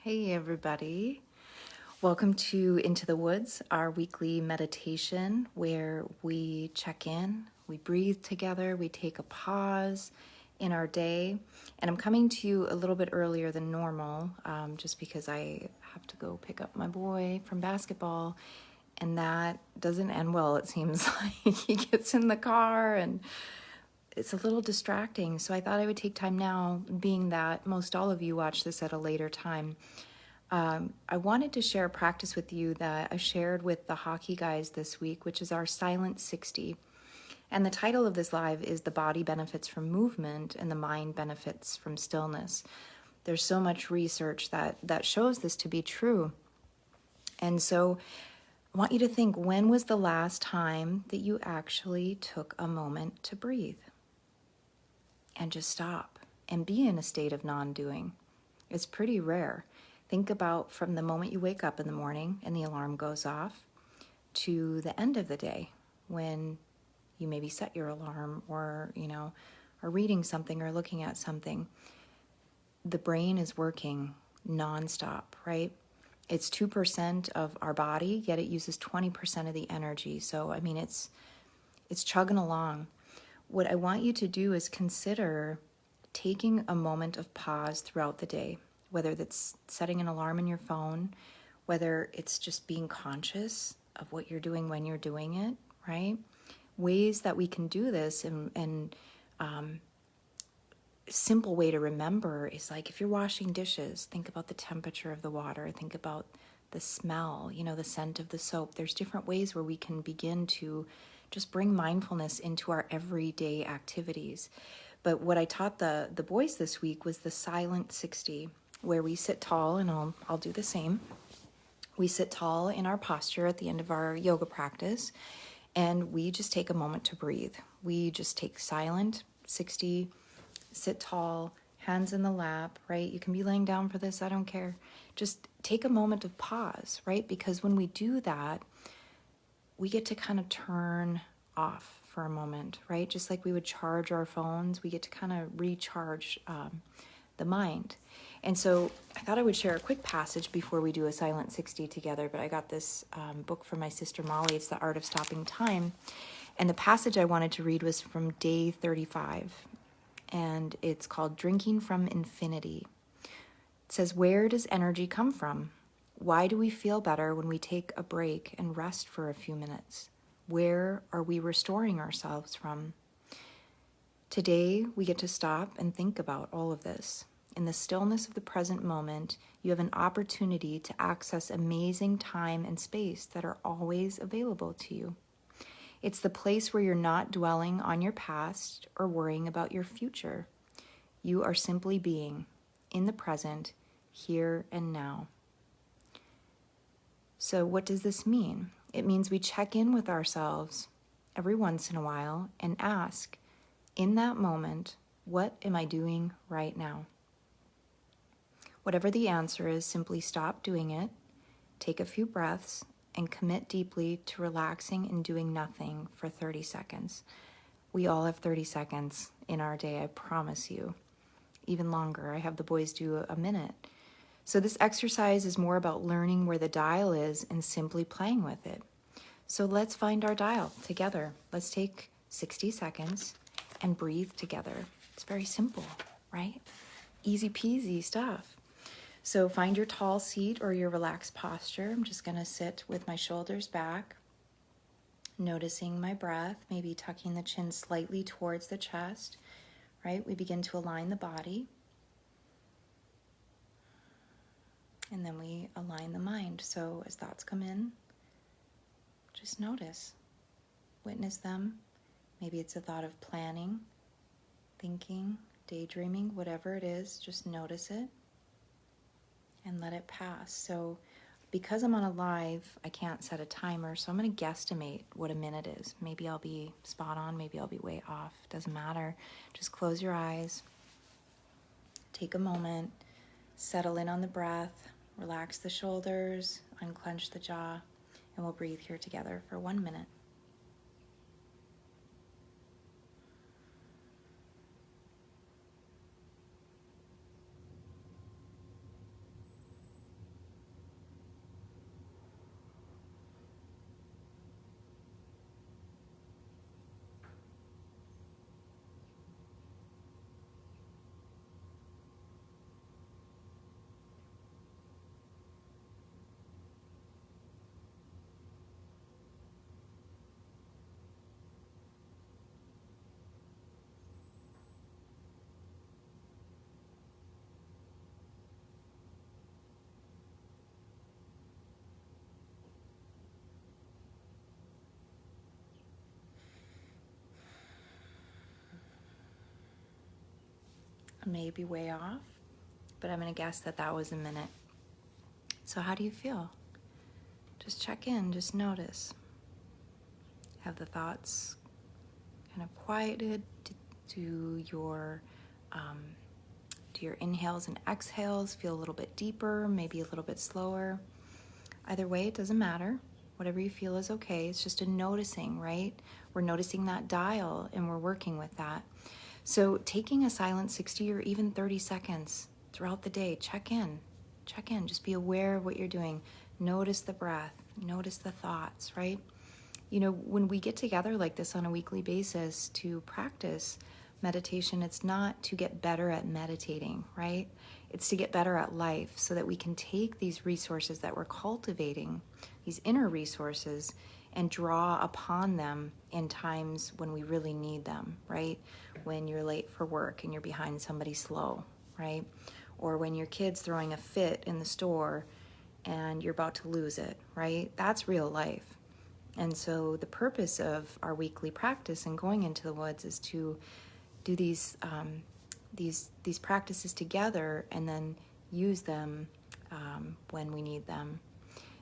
Hey everybody. Welcome to Into the Woods, our weekly meditation where we check in, we breathe together, we take a pause in our day. And I'm coming to you a little bit earlier than normal, just because I have to go pick up my boy from basketball. And that doesn't end well, it seems like. He gets in the car and it's a little distracting. So I thought I would take time now, being that most all of you watch this at a later time. I wanted to share a practice with you that I shared with the hockey guys this week, which is our Silent 60. And the title of this live is The Body Benefits from Movement and the Mind Benefits from Stillness. There's so much research that shows this to be true. And so I want you to think, when was the last time that you actually took a moment to breathe? And just stop and be in a state of non-doing. It's pretty rare. Think about from the moment you wake up in the morning and the alarm goes off to the end of the day when you maybe set your alarm or, are reading something or looking at something. The brain is working nonstop, right? It's 2% of our body, yet it uses 20% of the energy. So, it's chugging along. What I want you to do is consider taking a moment of pause throughout the day, whether that's setting an alarm in your phone, whether it's just being conscious of what you're doing when you're doing it, right? Ways that we can do this and simple way to remember is like if you're washing dishes, think about the temperature of the water, think about the smell, the scent of the soap. There's different ways where we can begin to just bring mindfulness into our everyday activities. But what I taught the boys this week was the Silent 60, where we sit tall, and I'll do the same. We sit tall in our posture at the end of our yoga practice, and we just take a moment to breathe. We just take Silent 60, sit tall, hands in the lap, right? You can be laying down for this, I don't care. Just take a moment of pause, right? Because when we do that, we get to kind of turn off for a moment, right? Just like we would charge our phones, we get to kind of recharge the mind. And so I thought I would share a quick passage before we do a Silent 60 together, but I got this book from my sister Molly. It's The Art of Stopping Time. And the passage I wanted to read was from day 35, and it's called Drinking from Infinity. It says, "Where does energy come from? Why do we feel better when we take a break and rest for a few minutes? Where are we restoring ourselves from?" Today, we get to stop and think about all of this. In the stillness of the present moment, you have an opportunity to access amazing time and space that are always available to you. It's the place where you're not dwelling on your past or worrying about your future. You are simply being in the present, here and now. So what does this mean? It means we check in with ourselves every once in a while and ask, in that moment, what am I doing right now? Whatever the answer is, simply stop doing it, take a few breaths, and commit deeply to relaxing and doing nothing for 30 seconds. We all have 30 seconds in our day, I promise you. Even longer. I have the boys do a minute. So this exercise is more about learning where the dial is and simply playing with it. So let's find our dial together. Let's take 60 seconds and breathe together. It's very simple, right? Easy peasy stuff. So find your tall seat or your relaxed posture. I'm just going to sit with my shoulders back, noticing my breath, maybe tucking the chin slightly towards the chest, right? We begin to align the body. And then we align the mind. So as thoughts come in, just notice, witness them. Maybe it's a thought of planning, thinking, daydreaming, whatever it is, just notice it and let it pass. So because I'm on a live, I can't set a timer, so I'm going to guesstimate what a minute is. Maybe I'll be spot on, maybe I'll be way off. Doesn't matter. Just close your eyes, take a moment, settle in on the breath, relax the shoulders, unclench the jaw, and we'll breathe here together for 1 minute. I may be way off, but I'm going to guess that that was a minute. So how do you feel? Just check in, just notice. Have the thoughts kind of quieted to your inhales and exhales. Feel a little bit deeper, maybe a little bit slower. Either way, it doesn't matter. Whatever you feel is okay. It's just a noticing, right? We're noticing that dial and we're working with that. So taking a silent 60 or even 30 seconds throughout the day, check in, just be aware of what you're doing. Notice the breath, notice the thoughts, right? You know, when we get together like this on a weekly basis to practice meditation, it's not to get better at meditating, right? It's to get better at life so that we can take these resources that we're cultivating, these inner resources, and draw upon them in times when we really need them, right? When you're late for work and you're behind somebody slow, right? Or when your kid's throwing a fit in the store and you're about to lose it, right? That's real life. And so the purpose of our weekly practice and going into the woods is to do these practices together and then use them when we need them.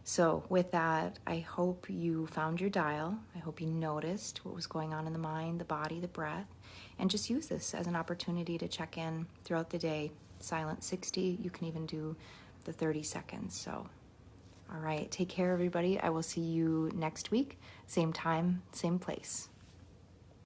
So with that, I hope you found your dial. I hope you noticed what was going on in the mind, the body, the breath, and just use this as an opportunity to check in throughout the day. Silent 60, you can even do the 30 seconds. So, all right, take care, everybody. I will see you next week, same time, same place.